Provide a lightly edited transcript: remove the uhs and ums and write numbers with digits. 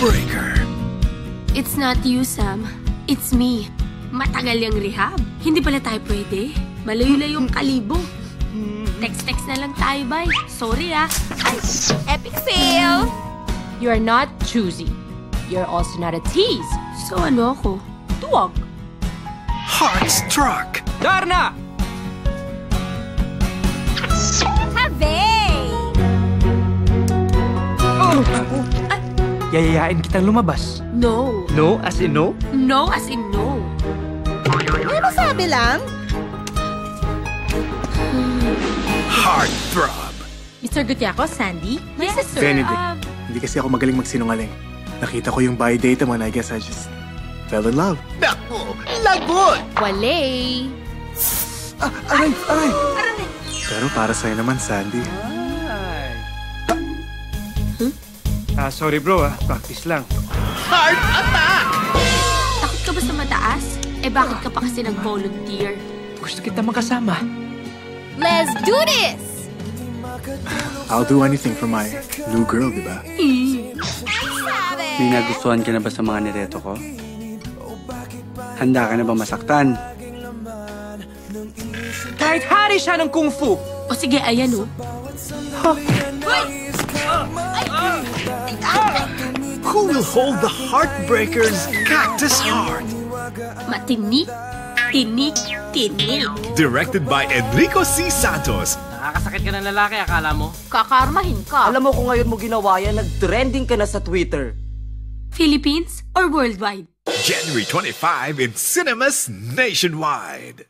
Heartbreaker. It's not you, Sam. It's me. Matagal yung rehab. Hindi pala tayo pwede. Malayo-layong kalibo. Text-text na lang tayo, bye. Sorry, ah. Ay, epic fail! You're not choosy. You're also not a tease. So ano ako? Tuwag. Heartstruck. Darna! Yayayain kitang lumabas. No. No as in no? No as in no. Ano sabi lang? Heartthrob. Mr. Gutiaco, Sandy? My sister. Benedict, hindi kasi ako magaling magsinungaling. Nakita ko yung buy data mo and I guess I just fell in love. Naku, lagot! Wale. Aray! Pero para sa'yo naman, Sandy. Sorry bro practice lang. Heart attack! Takot ka ba sa mataas? Eh bakit ka pa kasi nag-volunteer? Gusto kita makasama. Let's do this! I'll do anything for my new girl, di ba? May nagustuhan ka na ba sa mga nireto ko? Handa ka na ba masaktan? Kahit hari siya ng kung fu. O sige, ayan oh. Who will hold the Heartbreaker's cactus heart? Matinik, tinik, tinik. Directed by Enrico C. Santos. Nakakasakit ka ng lalaki, akala mo? Kakarmahin ka. Alam mo kung ngayon mo ginawa yan, nag-trending ka na sa Twitter. Philippines or worldwide? January 25 in cinemas nationwide.